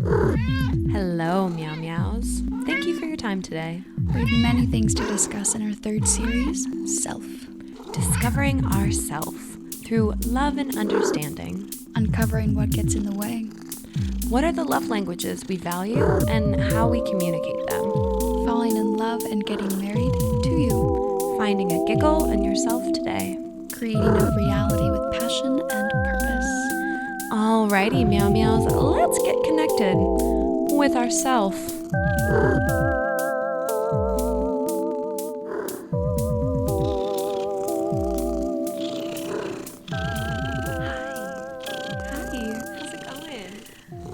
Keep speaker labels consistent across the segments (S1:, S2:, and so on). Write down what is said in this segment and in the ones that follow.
S1: Hello, Meow Meows. Thank you for your time today.
S2: We have many things to discuss in our third series, Self.
S1: Discovering ourself through love and understanding.
S2: Uncovering what gets in the way.
S1: What are the love languages we value and how we communicate them?
S2: Falling in love and getting married to you.
S1: Finding a giggle in yourself today.
S2: Creating a reality with passion and purpose.
S1: Alrighty, Meow Meows, let's get connected with ourself. How's it going?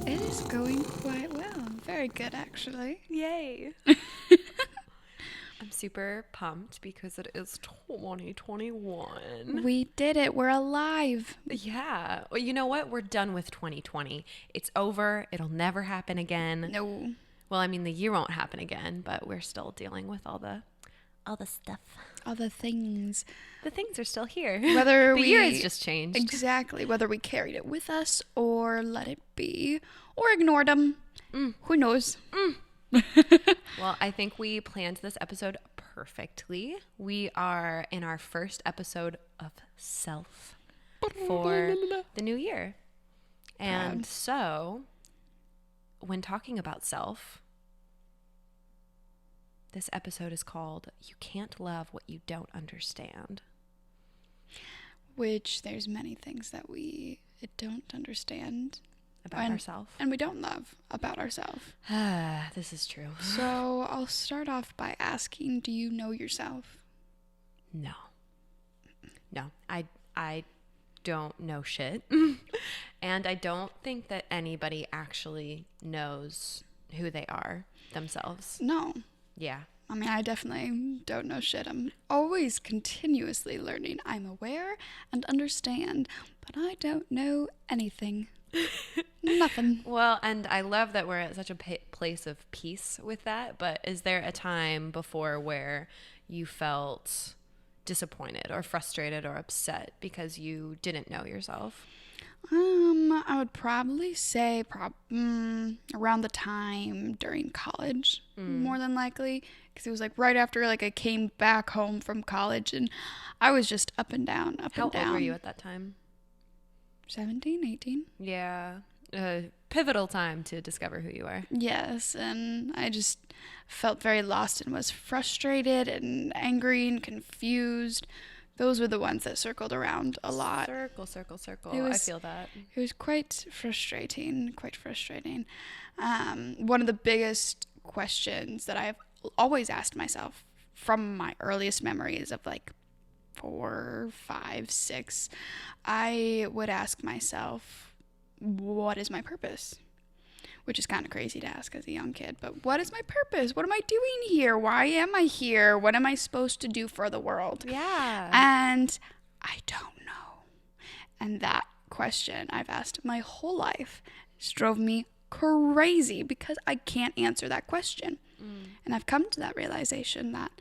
S2: It is going quite well. Very good, actually.
S1: Yay. I'm super pumped because it is 2021.
S2: We did it. We're alive.
S1: Yeah. Well, you know what? We're done with 2020. It's over. It'll never happen again.
S2: No.
S1: Well, I mean, the year won't happen again, but we're still dealing with all the stuff.
S2: All the things.
S1: The things are still here.
S2: Whether
S1: the
S2: we...
S1: year has just changed.
S2: Exactly. Whether we carried it with us or let it be or ignored them. Who knows?
S1: Well, I think we planned this episode perfectly. We are in our first episode of Self for the new year. And so, when talking about self, this episode is called You Can't Love What You Don't Understand.
S2: Which there's many things that we don't understand.
S1: About ourselves.
S2: And we don't love about ourselves.
S1: This is true.
S2: So I'll start off by asking, do you know yourself?
S1: No, I don't know shit. And I don't think that anybody actually knows who they are themselves.
S2: No.
S1: Yeah.
S2: I mean, I definitely don't know shit. I'm always continuously learning. I'm aware and understand, but I don't know anything. Nothing.
S1: Well, and I love that we're at such a place of peace with that, but is there a time before where you felt disappointed or frustrated or upset because you didn't know yourself?
S2: I would probably say around the time during college, more than likely, because it was like right after like I came back home from college and I was just up and down, up and down.
S1: How old were you at that time?
S2: 17, 18.
S1: Yeah. Pivotal time to discover who you are.
S2: Yes, and I just felt very lost and was frustrated and angry and confused. Those were the ones that circled around a lot.
S1: Circle. I feel that.
S2: It was quite frustrating. One of the biggest questions that I've always asked myself from my earliest memories of like 4, 5, 6, I would ask myself, what is my purpose? Which is kind of crazy to ask as a young kid, but what is my purpose? What am I doing here? Why am I here? What am I supposed to do for the world?
S1: Yeah.
S2: And I don't know. And that question I've asked my whole life has drove me crazy because I can't answer that question. And I've come to that realization that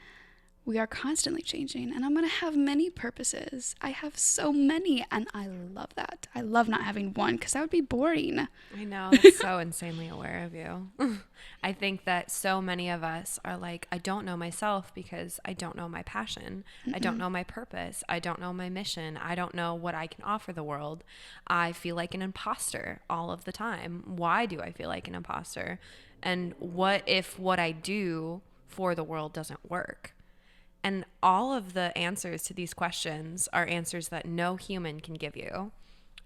S2: we are constantly changing, and I'm going to have many purposes. I have so many, and I love that. I love not having one because that would be boring.
S1: I know. That's so insanely aware of you. I think that so many of us are like, I don't know myself because I don't know my passion. I don't know my purpose. I don't know my mission. I don't know what I can offer the world. I feel like an imposter all of the time. Why do I feel like an imposter? And what if what I do for the world doesn't work? And all of the answers to these questions are answers that no human can give you,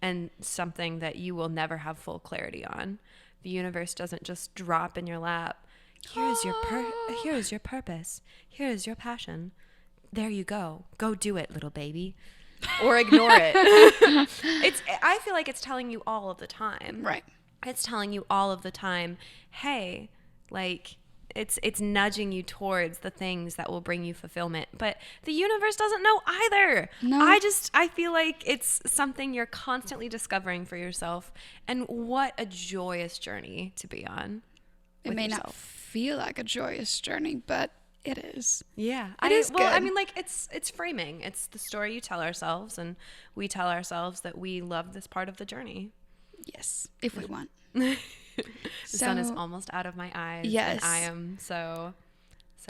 S1: and something that you will never have full clarity on. The universe doesn't just drop in your lap. Here's your purpose. Here's your passion. There you go. Go do it, little baby. Or ignore it. I feel like it's telling you all of the time.
S2: Right.
S1: It's telling you all of the time, hey, like, it's nudging you towards the things that will bring you fulfillment. But the universe doesn't know either.
S2: No.
S1: I feel like it's something you're constantly discovering for yourself. And what a joyous journey to be on.
S2: It may not feel like a joyous journey, but it is.
S1: Yeah.
S2: It is good.
S1: I mean, like, it's framing. It's the story you tell ourselves, and we tell ourselves that we love this part of the journey.
S2: Yes, if we want.
S1: The sun is almost out of my eyes.
S2: Yes.
S1: And I am so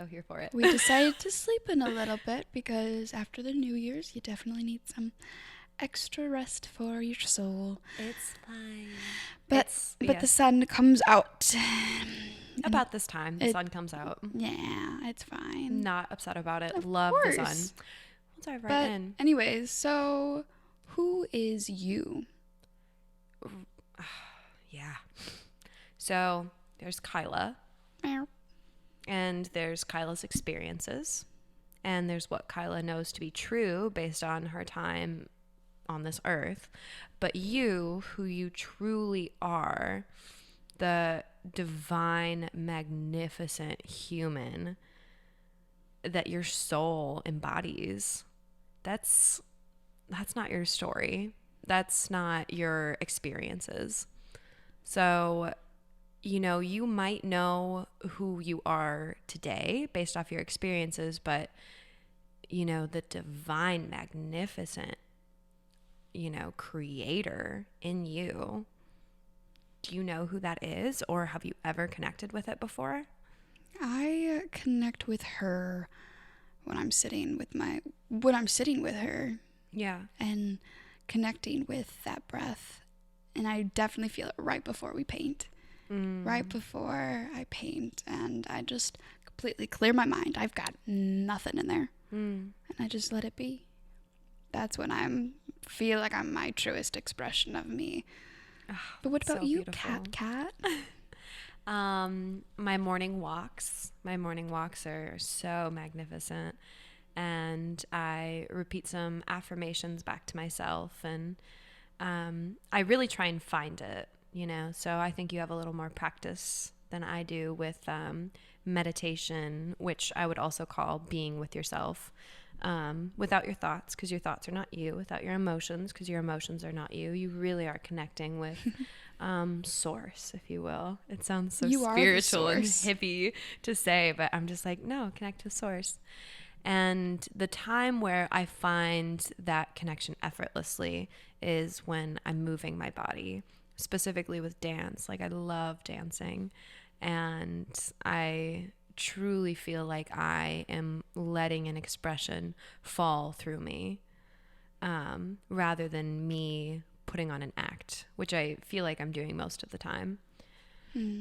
S1: here for it.
S2: We decided to sleep in a little bit because after the New Year's, you definitely need some extra rest for your soul.
S1: It's fine.
S2: But the sun comes out.
S1: About this time, the sun comes out.
S2: Yeah, it's fine.
S1: Not upset about it.
S2: Of
S1: Love
S2: course.
S1: the sun. We'll dive right in.
S2: Anyways, so who is you?
S1: Yeah. So there's Kyla.
S2: Meow.
S1: And there's Kyla's experiences. And there's what Kyla knows to be true based on her time on this earth. But you, who you truly are, the divine, magnificent human that your soul embodies, that's not your story. That's not your experiences. So, you might know who you are today based off your experiences, but, the divine, magnificent, creator in you, do you know who that is, or have you ever connected with it before?
S2: I connect with her when I'm sitting with her.
S1: Yeah.
S2: And connecting with that breath. And I definitely feel it right before we paint. Right before I paint, and I just completely clear my mind. I've got nothing in there. And I just let it be. That's when feel like I'm my truest expression of me. But what about you, beautiful. Cat?
S1: My morning walks are so magnificent, and I repeat some affirmations back to myself, and I really try and find it, so I think you have a little more practice than I do with meditation, which I would also call being with yourself, without your thoughts, because your thoughts are not you, without your emotions, because your emotions are not you. You really are connecting with source, if you will. It sounds so spiritual and hippie to say, but I'm just like, no, connect to source. And the time where I find that connection effortlessly is when I'm moving my body, specifically with dance. Like, I love dancing, and I truly feel like I am letting an expression fall through me, rather than me putting on an act, which I feel like I'm doing most of the time,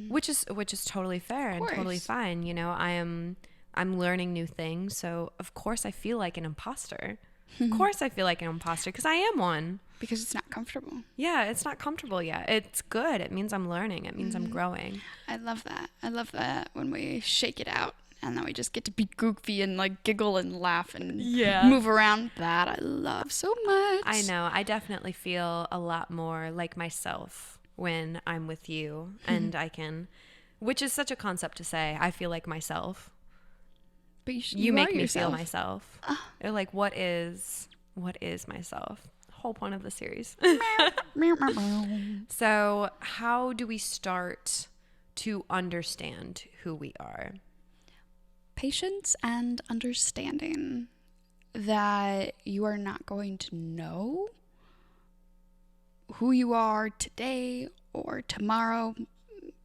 S1: which is totally fair and totally fine. I'm learning new things, so of course I feel like an imposter. Of course I feel like an imposter, because I am one.
S2: Because it's not comfortable.
S1: Yeah, it's not comfortable yet. It's good. It means I'm learning. It means I'm growing.
S2: I love that when we shake it out and then we just get to be goofy and like giggle and laugh and move around. That I love so much.
S1: I know. I definitely feel a lot more like myself when I'm with you, and I can, which is such a concept to say. I feel like myself.
S2: But
S1: you make me feel myself. They're like, what is myself? Whole point of the series. So how do we start to understand who we are?
S2: Patience and understanding that you are not going to know who you are today or tomorrow,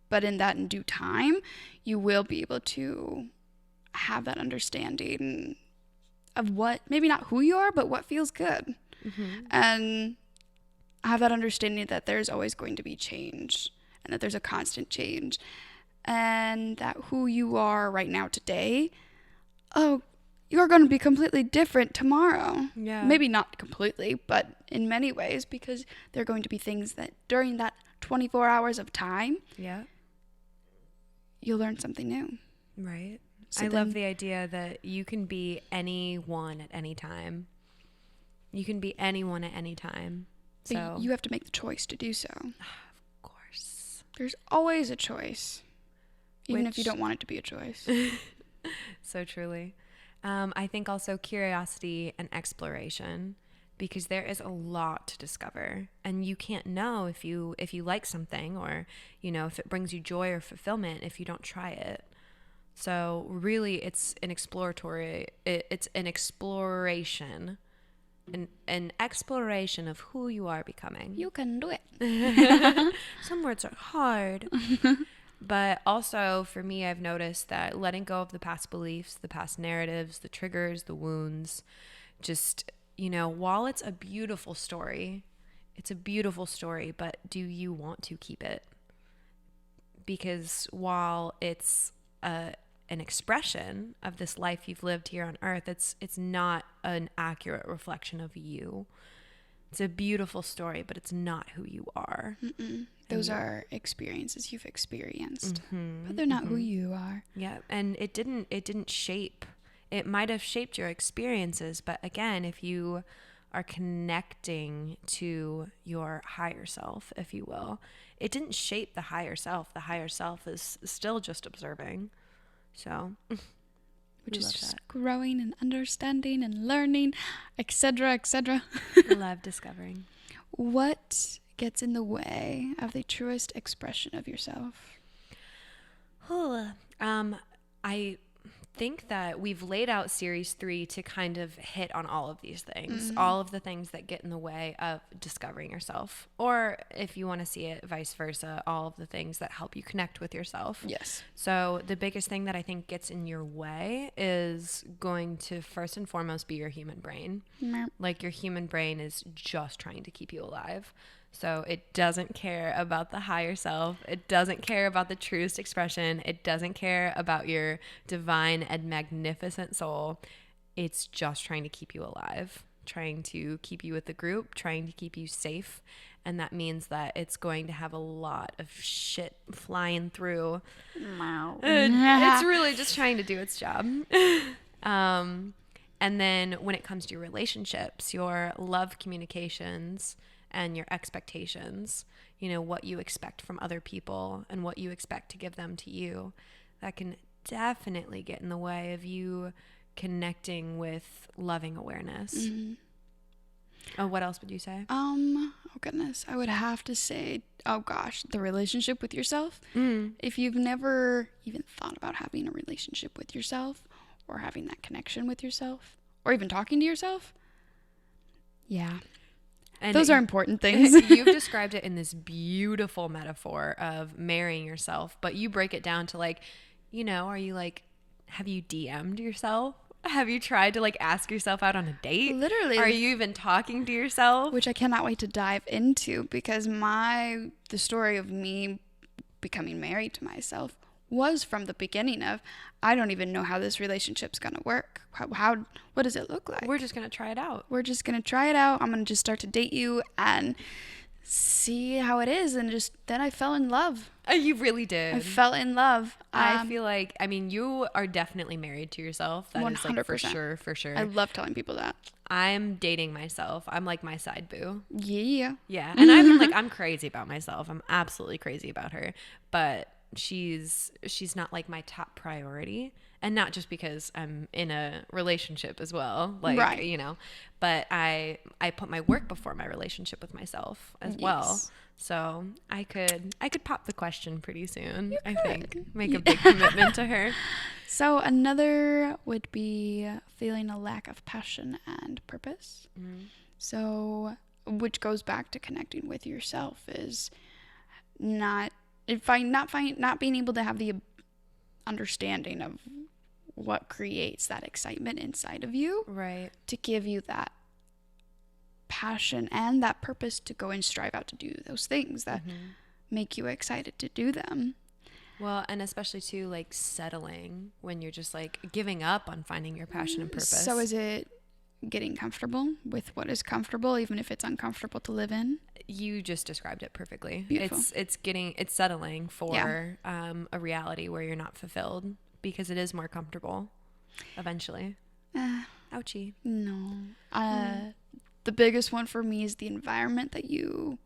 S2: but in due time, you will be able to have that understanding of what, maybe not who you are, but what feels good. And have that understanding that there's always going to be change, and that there's a constant change, and that who you are right now today, you're going to be completely different tomorrow.
S1: Yeah.
S2: Maybe not completely, but in many ways, because there are going to be things that during that 24 hours of time, you'll learn something new.
S1: Right. So I love the idea that you can be anyone at any time. You can be anyone at any time. So
S2: you have to make the choice to do so.
S1: Of course.
S2: There's always a choice, even if you don't want it to be a choice.
S1: So truly. I think also curiosity and exploration, because there is a lot to discover, and you can't know if you like something, or if it brings you joy or fulfillment if you don't try it. So really, it's an exploration an exploration of who you are becoming.
S2: You can do it.
S1: Some words are hard. But also for me, I've noticed that letting go of the past beliefs, the past narratives, the triggers, the wounds, just, while it's a beautiful story, but do you want to keep it? Because while it's an expression of this life you've lived here on earth, it's not an accurate reflection of you. It's a beautiful story, but it's not who you are.
S2: Mm-mm. Those are experiences you've experienced, but they're not who you are.
S1: Yeah, and it didn't shape. It might have shaped your experiences, but again, if you are connecting to your higher self, if you will, it didn't shape the higher self. The higher self is still just observing. So,
S2: which is just growing and understanding and learning, etc., etc.
S1: Love discovering.
S2: What gets in the way of the truest expression of yourself?
S1: I think that we've laid out series 3 to kind of hit on all of these things, all of the things that get in the way of discovering yourself, or if you want to see it vice versa, all of the things that help you connect with yourself.
S2: Yes.
S1: So the biggest thing that I think gets in your way is going to first and foremost be your human brain. Like your human brain is just trying to keep you alive. So it doesn't care about the higher self. It doesn't care about the truest expression. It doesn't care about your divine and magnificent soul. It's just trying to keep you alive, trying to keep you with the group, trying to keep you safe. And that means that it's going to have a lot of shit flying through. It's really just trying to do its job. And then when it comes to your relationships, your love communications, and your expectations, what you expect from other people and what you expect to give them to you, that can definitely get in the way of you connecting with loving awareness. Oh, what else would you say?
S2: Oh goodness, I would have to say, the relationship with yourself. If you've never even thought about having a relationship with yourself or having that connection with yourself or even talking to yourself, and those are important things.
S1: You've described it in this beautiful metaphor of marrying yourself, but you break it down to are you have you DM'd yourself? Have you tried to ask yourself out on a date?
S2: Literally.
S1: Are you even talking to yourself?
S2: Which I cannot wait to dive into, because the story of me becoming married to myself was from the beginning of, I don't even know how this relationship's going to work. What does it look like?
S1: We're just going to try it out.
S2: I'm going to just start to date you and see how it is. And then I fell in love.
S1: You really did.
S2: I fell in love.
S1: I feel like, you are definitely married to yourself. That 100%. Is for sure.
S2: I love telling people that.
S1: I'm dating myself. I'm like my side boo.
S2: Yeah.
S1: Yeah. And I'm crazy about myself. I'm absolutely crazy about her. But she's not like my top priority, and not just because I'm in a relationship as well, right. But I put my work before my relationship with myself as well. So I could pop the question pretty soon. I think make a big commitment to her.
S2: So another would be feeling a lack of passion and purpose. So, which goes back to connecting with yourself, is not being able to have the understanding of what creates that excitement inside of you,
S1: right,
S2: to give you that passion and that purpose to go and strive out to do those things that make you excited to do them.
S1: Well, and especially too, settling when you're just giving up on finding your passion and purpose.
S2: So is it getting comfortable with what is comfortable, even if it's uncomfortable to live in?
S1: You just described it perfectly.
S2: Beautiful.
S1: It's settling for a reality where you're not fulfilled, because it is more comfortable eventually. Ouchie.
S2: No. The biggest one for me is the environment that you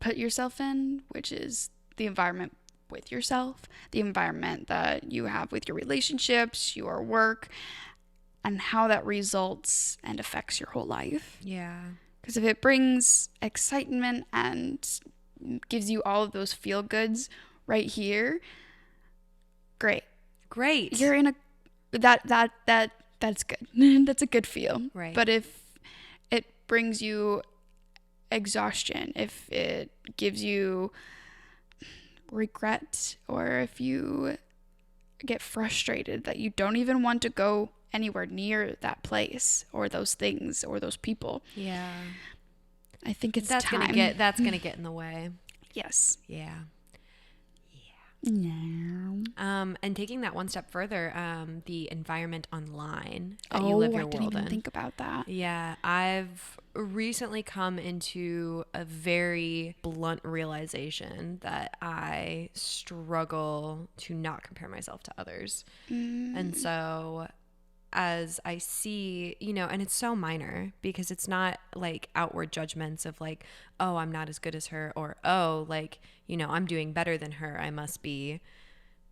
S2: put yourself in, which is the environment with yourself, the environment that you have with your relationships, your work, and how that results and affects your whole life.
S1: Yeah.
S2: Because if it brings excitement and gives you all of those feel goods right here, great.
S1: You're
S2: in that That's good. That's a good feel.
S1: Right.
S2: But if it brings you exhaustion, if it gives you regret, or if you get frustrated that you don't even want to go anywhere near that place or those things or those people,
S1: Yeah.
S2: I think it's
S1: That's
S2: time.
S1: that's gonna get in the way.
S2: Yes.
S1: Yeah.
S2: No.
S1: And taking that one step further, the environment online that you
S2: Oh,
S1: live your
S2: I didn't
S1: world
S2: even
S1: in.
S2: think about that.
S1: Yeah, I've recently come into a very blunt realization that I struggle to not compare myself to others. And so as I see, and it's so minor because it's not like outward judgments of like, oh, I'm not as good as her, or, oh, like, I'm doing better than her. I must be,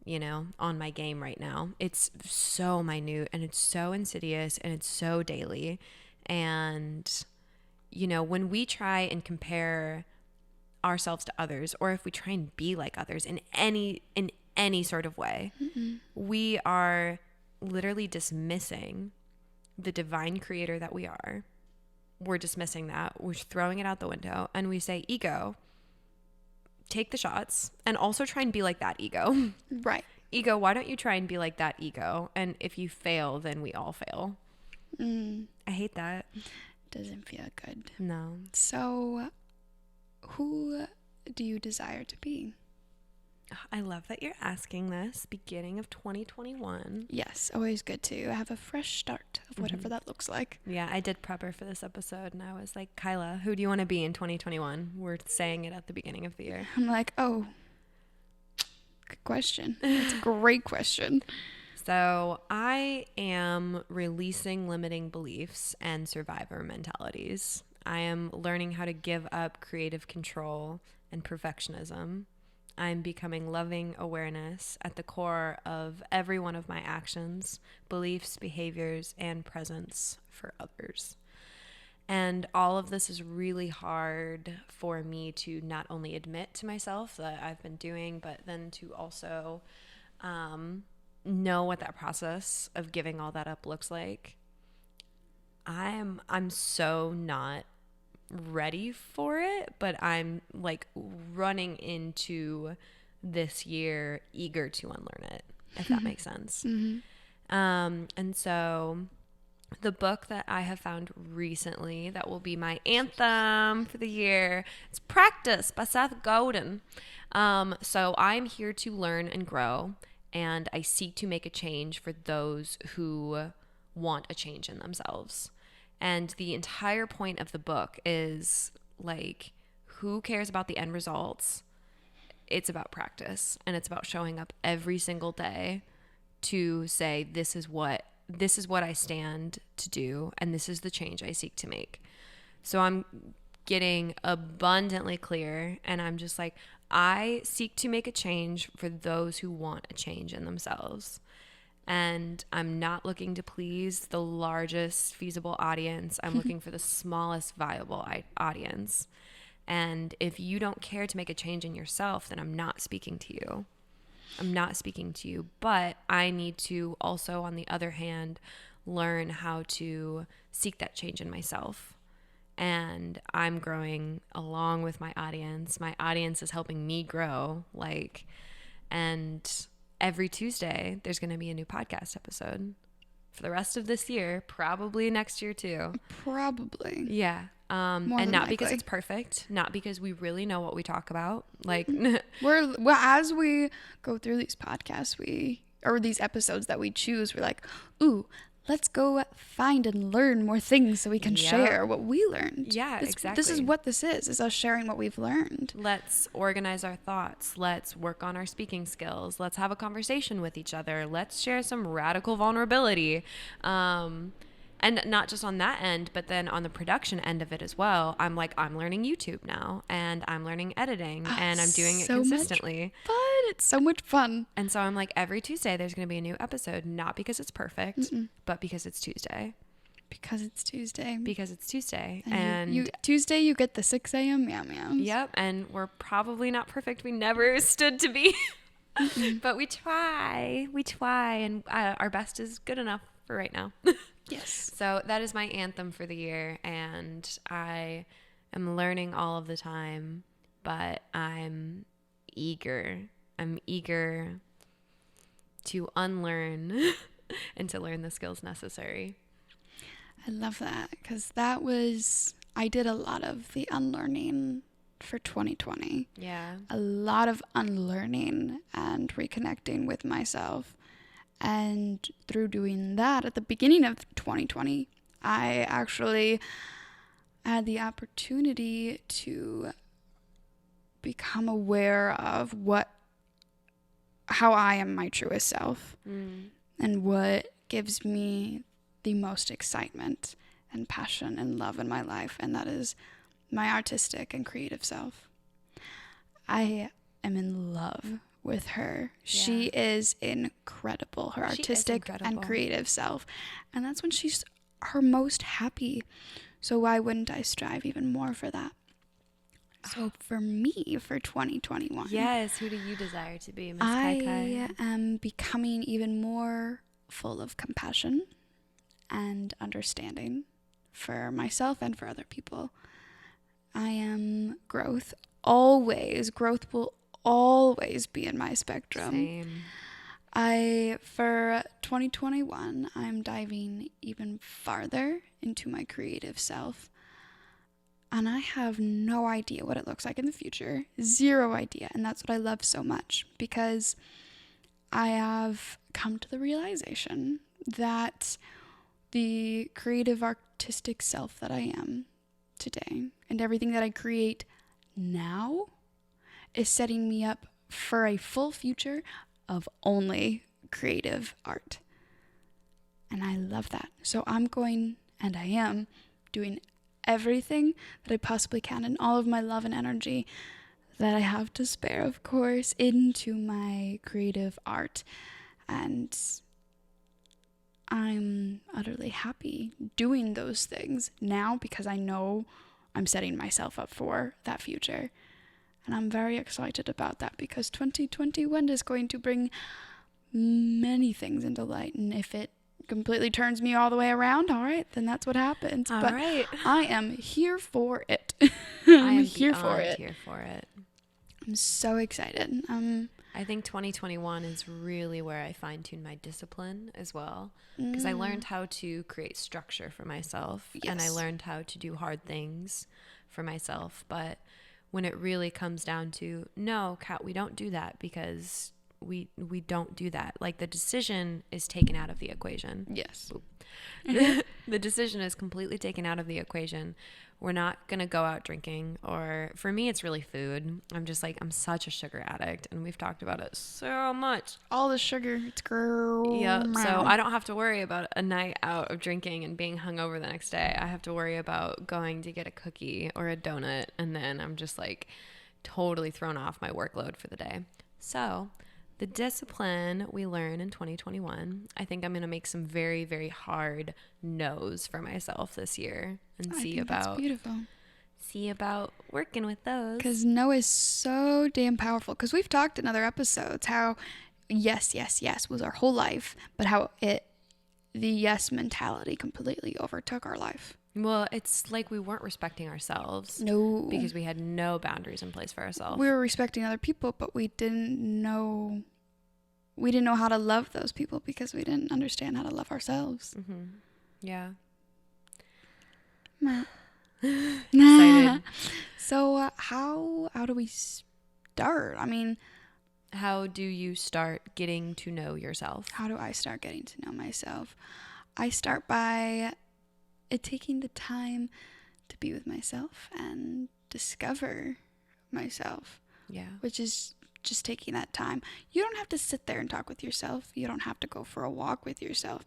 S1: on my game right now. It's so minute and it's so insidious and it's so daily. And, when we try and compare ourselves to others, or if we try and be like others in any sort of way, we are literally dismissing the divine creator that we are. We're dismissing that. We're throwing it out the window, and we say, ego, take the shots and also try and be like that ego.
S2: Right.
S1: Ego, why don't you try and be like that ego? And if you fail, then we all fail. I hate that.
S2: Doesn't feel good.
S1: No.
S2: So, who do you desire to be?
S1: I love that you're asking this. Beginning of 2021.
S2: Yes, always good to have a fresh start of whatever that looks like.
S1: Yeah, I did prep her for this episode, and I was like, Kyla, who do you want to be in 2021? We're saying it at the beginning of the year.
S2: I'm like, oh, good question. That's a great question.
S1: So I am releasing limiting beliefs and survivor mentalities. I am learning how to give up creative control and perfectionism. I'm becoming loving awareness at the core of every one of my actions, beliefs, behaviors, and presence for others. And all of this is really hard for me to not only admit to myself that I've been doing, but then to also know what that process of giving all that up looks like. I'm so not ready for it, but I'm like running into this year eager to unlearn it, if that makes sense. And so the book that I have found recently that will be my anthem for the year, it's Practice by Seth Godin. So I'm here to learn and grow, and I seek to make a change for those who want a change in themselves. And the entire point of the book is like, who cares about the end results? It's about practice, and it's about showing up every single day to say, this is what I stand to do, and this is the change I seek to make. So I'm getting abundantly clear, and I'm just like, I seek to make a change for those who want a change in themselves. And I'm not looking to please the largest feasible audience. I'm looking for the smallest viable audience. And if you don't care to make a change in yourself, then I'm not speaking to you. But I need to also, on the other hand, learn how to seek that change in myself. And I'm growing along with my audience. My audience is helping me grow. And every Tuesday, there's going to be a new podcast episode for the rest of this year, probably next year too.
S2: Probably.
S1: Yeah. And not because it's perfect, not because we really know what we talk about.
S2: As we go through these podcasts, or these episodes that we choose, we're like, ooh, let's go find and learn more things so we can share what we learned.
S1: Yeah, exactly.
S2: This is what this is us sharing what we've learned.
S1: Let's organize our thoughts. Let's work on our speaking skills. Let's have a conversation with each other. Let's share some radical vulnerability. And not just on that end, but then on the production end of it as well. I'm learning YouTube now, and I'm learning editing, and I'm doing it consistently.
S2: Fun. It's so much fun.
S1: And so I'm like, every Tuesday there's going to be a new episode, not because it's perfect, but because it's Tuesday.
S2: Because it's Tuesday.
S1: And
S2: Tuesday you get the 6AM Meow Meows.
S1: Yep. And we're probably not perfect. We never stood to be. But we try. And our best is good enough for right now.
S2: Yes.
S1: So that is my anthem for the year, and I am learning all of the time, but I'm eager. I'm eager to unlearn and to learn the skills necessary.
S2: I love that, because I did a lot of the unlearning for 2020.
S1: Yeah.
S2: A lot of unlearning and reconnecting with myself. And through doing that at the beginning of 2020, I actually had the opportunity to become aware of how I am my truest self and what gives me the most excitement and passion and love in my life, and that is my artistic and creative self. I am in love with her. Yeah. She is incredible, her artistic and creative self, and that's when she's her most happy. So why wouldn't I strive even more for that? So for me, for 2021,
S1: yes, who do you desire to be, Miss
S2: I
S1: Kai?
S2: am becoming even more full of compassion and understanding for myself and for other people. I am growth. Growth will always be in my spectrum.
S1: Same.
S2: For 2021, I'm diving even farther into my creative self. And I have no idea what it looks like in the future. Zero idea. And that's what I love so much, because I have come to the realization that the creative artistic self that I am today and everything that I create now is setting me up for a full future of only creative art. And I love that. So I am doing everything that I possibly can, and all of my love and energy that I have to spare, of course, into my creative art. And I'm utterly happy doing those things now, because I know I'm setting myself up for that future. And I'm very excited about that, because 2021 is going to bring many things into light. And if it completely turns me all the way around, all right, then that's what happens.
S1: All right.
S2: I am here for it.
S1: I am
S2: here for it.
S1: Here for it.
S2: I'm so excited.
S1: I think 2021 is really where I fine-tune my discipline as well, because I learned how to create structure for myself. Yes. And I learned how to do hard things for myself. But when it really comes down to, no, Kat, we don't do that, because we don't do that. Like, the decision is taken out of the equation.
S2: Yes.
S1: The decision is completely taken out of the equation. We're not going to go out drinking, or for me, it's really food. I'm such a sugar addict, and we've talked about it so much.
S2: All the sugar, it's girl.
S1: Yeah. So I don't have to worry about a night out of drinking and being hungover the next day. I have to worry about going to get a cookie or a donut, and then I'm just like totally thrown off my workload for the day. So the discipline we learn in 2021, I think I'm going to make some very, very hard no's for myself this year, and that's beautiful. See about working with those. Because
S2: no is so damn powerful. Because we've talked in other episodes how yes was our whole life, but how the yes mentality completely overtook our life.
S1: Well, it's like we weren't respecting ourselves.
S2: No.
S1: Because we had no boundaries in place for ourselves.
S2: We were respecting other people, but we didn't know how to love those people, because we didn't understand how to love ourselves.
S1: Mm-hmm. Yeah.
S2: Excited. So how do we start? I mean,
S1: how do you start getting to know yourself?
S2: How do I start getting to know myself? I start by taking the time to be with myself and discover myself.
S1: Yeah.
S2: Which is just taking that time. You don't have to sit there and talk with yourself. You don't have to go for a walk with yourself.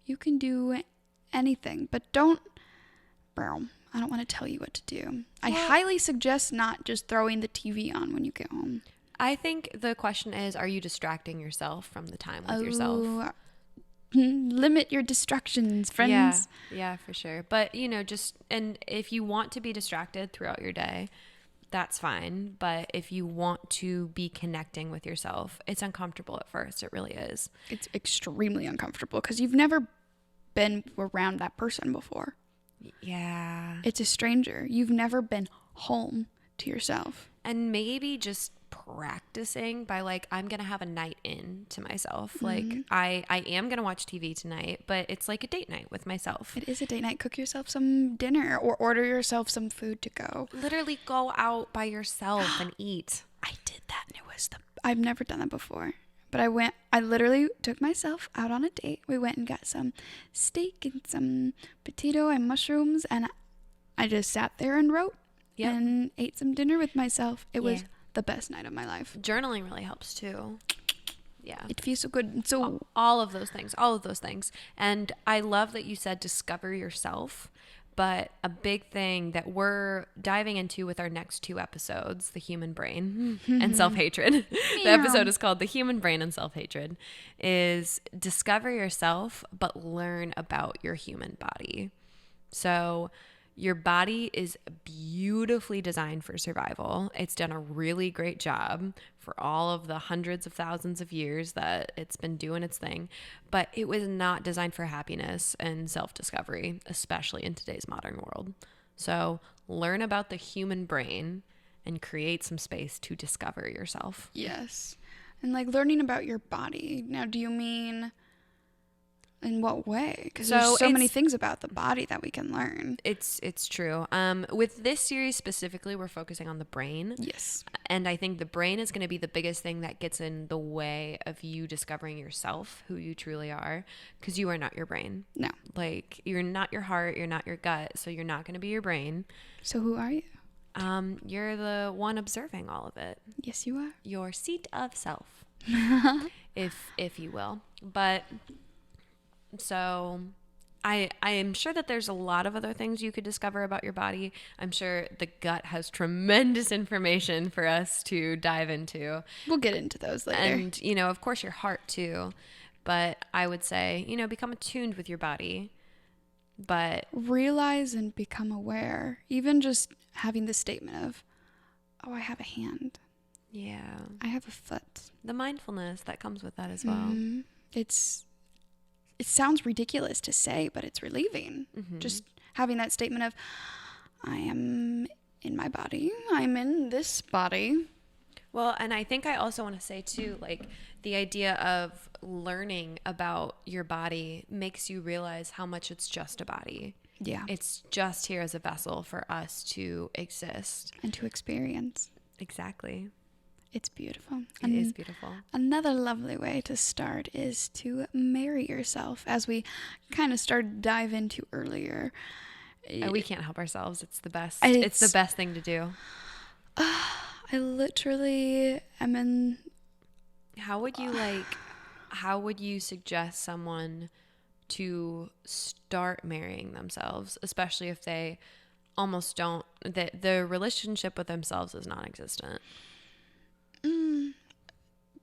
S2: You can do anything, but I don't want to tell you what to do. I highly suggest not just throwing the TV on when you get home.
S1: I think the question is, are you distracting yourself from the time with yourself?
S2: Limit your distractions, friends.
S1: Yeah, for sure. But, and if you want to be distracted throughout your day, that's fine. But if you want to be connecting with yourself, it's uncomfortable at first. It really is.
S2: It's extremely uncomfortable, because you've never been around that person before.
S1: Yeah.
S2: It's a stranger. You've never been home to yourself.
S1: And maybe just practicing by like, I'm going to have a night in to myself. Like I am going to watch TV tonight, but it's like a date night with myself.
S2: It is a date night. Cook yourself some dinner or order yourself some food to go.
S1: Literally go out by yourself and eat.
S2: I did that and it was I've never done that before. But I literally took myself out on a date. We went and got some steak and some potato and mushrooms, and I just sat there and wrote and ate some dinner with myself. It was the best night of my life.
S1: Journaling really helps too. Yeah.
S2: It feels so good. So
S1: all of those things. And I love that you said discover yourself. But a big thing that we're diving into with our next 2 episodes, the human brain and self-hatred. The episode is called The Human Brain and Self-Hatred, is discover yourself, but learn about your human body. So your body is beautifully designed for survival. It's done a really great job for all of the hundreds of thousands of years that it's been doing its thing, but it was not designed for happiness and self-discovery, especially in today's modern world. So learn about the human brain and create some space to discover yourself.
S2: Yes. And like learning about your body. Now, do you mean in what way? Because there's so many things about the body that we can learn.
S1: It's true. With this series specifically, we're focusing on the brain.
S2: Yes.
S1: And I think the brain is going to be the biggest thing that gets in the way of you discovering yourself, who you truly are, because you are not your brain.
S2: No.
S1: Like, you're not your heart, you're not your gut, so you're not going to be your brain.
S2: So who are you?
S1: You're the one observing all of it.
S2: Yes, you are.
S1: Your seat of self, if you will. But so I am sure that there's a lot of other things you could discover about your body. I'm sure the gut has tremendous information for us to dive into.
S2: We'll get into those later.
S1: And, of course, your heart too. But I would say, become attuned with your body. But
S2: realize and become aware. Even just having the statement of, oh, I have a hand.
S1: Yeah.
S2: I have a foot.
S1: The mindfulness that comes with that as well.
S2: Mm-hmm. It sounds ridiculous to say, but it's relieving.
S1: Mm-hmm.
S2: Just having that statement of, I am in my body. I'm in this body.
S1: Well, and I think I also want to say too, like the idea of learning about your body makes you realize how much it's just a body.
S2: Yeah.
S1: It's just here as a vessel for us to exist.
S2: And to experience.
S1: Exactly.
S2: It's beautiful.
S1: It is beautiful.
S2: Another lovely way to start is to marry yourself, as we kind of started to dive into earlier.
S1: We can't help ourselves. It's the best. It's the best thing to do.
S2: I literally am in...
S1: How would you suggest someone to start marrying themselves, especially if they almost don't, the relationship with themselves is non-existent?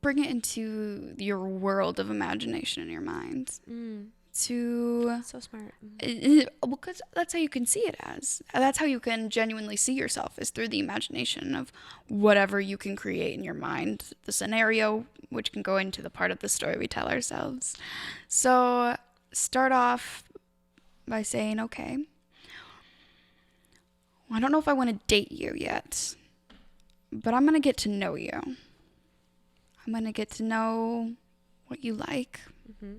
S2: Bring it into your world of imagination in your mind. So
S1: smart.
S2: Because that's how you can see it as. That's how you can genuinely see yourself, is through the imagination of whatever you can create in your mind. The scenario, which can go into the part of the story we tell ourselves. So start off by saying, okay, I don't know if I want to date you yet, but I'm going to get to know you. I'm going to get to know what you like. Mm-hmm.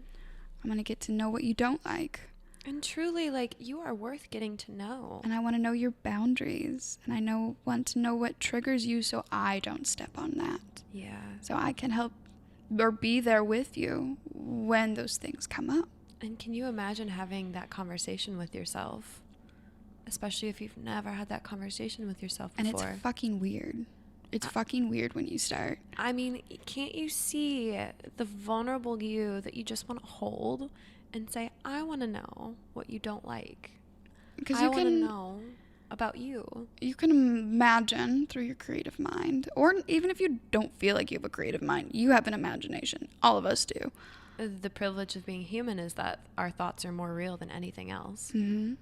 S2: I'm going to get to know what you don't like.
S1: And truly, like, you are worth getting to know.
S2: And I want to know your boundaries. And I want to know what triggers you so I don't step on that.
S1: Yeah.
S2: So I can help or be there with you when those things come up.
S1: And can you imagine having that conversation with yourself? Especially if you've never had that conversation with yourself before.
S2: And it's fucking weird. It's fucking weird when you start.
S1: I mean, can't you see the vulnerable you that you just want to hold and say, I want to know what you don't like? Because I want to know about you.
S2: You can imagine through your creative mind. Or even if you don't feel like you have a creative mind, you have an imagination. All of us do.
S1: The privilege of being human is that our thoughts are more real than anything else.
S2: Mm-hmm.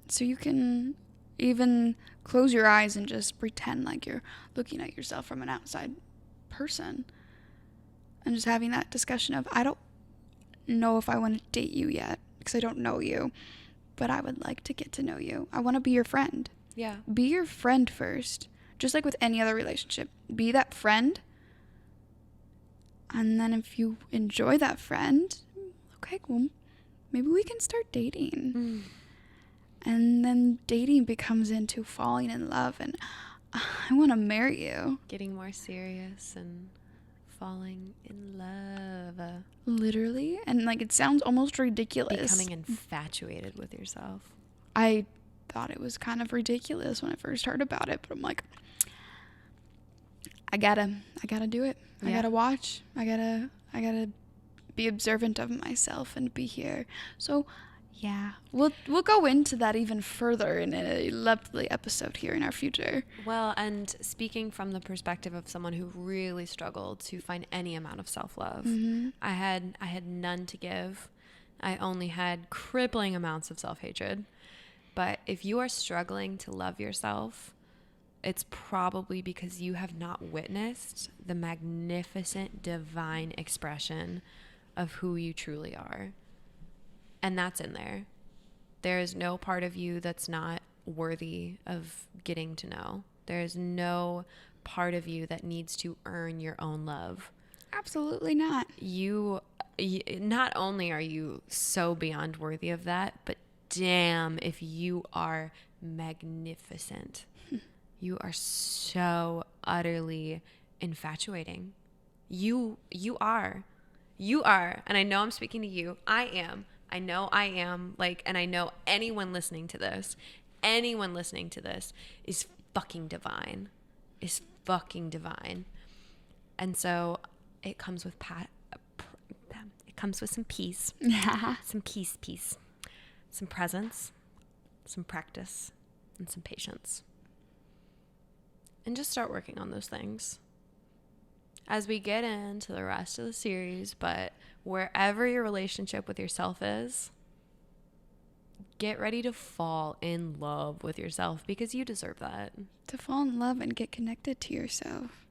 S2: So you can even close your eyes and just pretend like you're looking at yourself from an outside person and just having that discussion of, I don't know if I want to date you yet, because I don't know you, but I would like to get to know you. I want to be your friend.
S1: Yeah.
S2: Be your friend first. Just like with any other relationship. Be that friend. And then if you enjoy that friend, okay, well, maybe we can start dating. And then dating becomes into falling in love, and I want to marry you.
S1: Getting more serious and falling in love.
S2: Literally. And like, it sounds almost ridiculous.
S1: Becoming infatuated with yourself.
S2: I thought it was kind of ridiculous when I first heard about it, but I'm like, I gotta do it. I gotta watch. I gotta be observant of myself and be here. So yeah, we'll go into that even further in a lovely episode here in our future.
S1: Well, and speaking from the perspective of someone who really struggled to find any amount of self-love, I had none to give. I only had crippling amounts of self-hatred. But if you are struggling to love yourself, it's probably because you have not witnessed the magnificent divine expression of who you truly are. And that's in there. There is no part of you that's not worthy of getting to know. There is no part of you that needs to earn your own love.
S2: Absolutely not.
S1: You not only are you so beyond worthy of that, but damn if you are magnificent. You are so utterly infatuating. You are. And I know I'm speaking to you. I am. I know I am. Like, and I know anyone listening to this is fucking divine. And so it comes with some peace. Some peace. Some presence, some practice, and some patience. And just start working on those things as we get into the rest of the series. But wherever your relationship with yourself is, get ready to fall in love with yourself because you deserve that.
S2: To fall in love and get connected to yourself.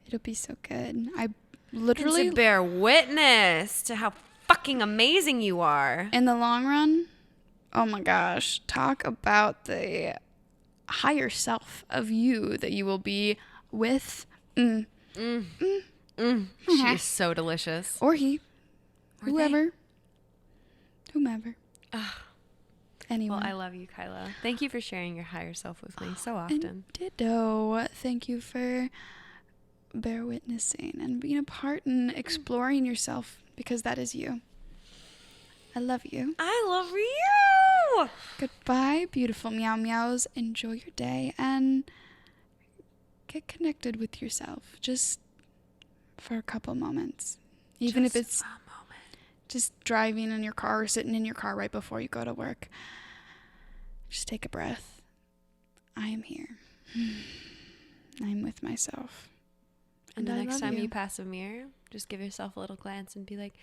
S2: It'll be so good. I literally...
S1: And to bear witness to how fucking amazing you are.
S2: In the long run, oh my gosh, talk about the higher self of you that you will be with. She
S1: is so delicious.
S2: Or he. Whomever. Anyway.
S1: Well, I love you, Kyla. Thank you for sharing your higher self with me so often.
S2: And ditto. Thank you for bear witnessing and being a part in exploring yourself, because that is you. I love you.
S1: I love you.
S2: Goodbye, beautiful meow meows. Enjoy your day and get connected with yourself just for a couple moments. Even if it's just driving in your car or sitting in your car right before you go to work. Just take a breath. I am here. I'm with myself.
S1: And the next time you pass a mirror, just give yourself a little glance and be like,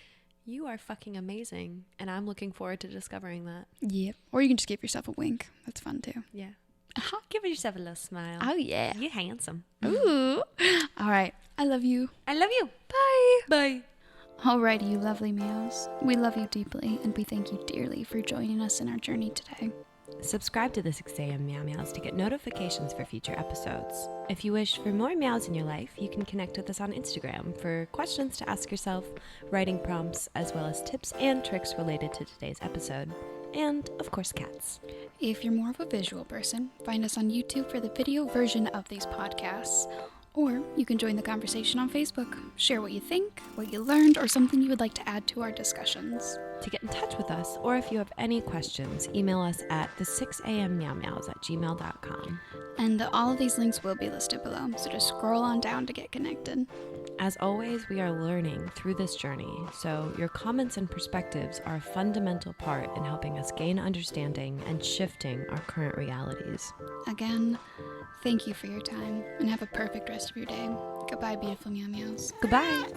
S1: you are fucking amazing. And I'm looking forward to discovering that.
S2: Yep. Or you can just give yourself a wink. That's fun too.
S1: Yeah. Give yourself a little smile.
S2: Oh, yeah.
S1: You're handsome.
S2: Ooh. All right. I love you.
S1: I love you.
S2: Bye.
S1: Bye.
S2: Alrighty, you lovely meows. We love you deeply, and we thank you dearly for joining us in our journey today.
S1: Subscribe to the 6AM Meow Meows to get notifications for future episodes. If you wish for more meows in your life, you can connect with us on Instagram for questions to ask yourself, writing prompts, as well as tips and tricks related to today's episode. And, of course, cats.
S2: If you're more of a visual person, find us on YouTube for the video version of these podcasts. Or you can join the conversation on Facebook. Share what you think, what you learned, or something you would like to add to our discussions.
S1: To get in touch with us, or if you have any questions, email us at the6ammeowmeows@gmail.com.
S2: And all of these links will be listed below, so just scroll on down to get connected.
S1: As always, we are learning through this journey, so your comments and perspectives are a fundamental part in helping us gain understanding and shifting our current realities.
S2: Again, thank you for your time, and have a perfect rest of your day. Goodbye, beautiful meow meows.
S1: Goodbye!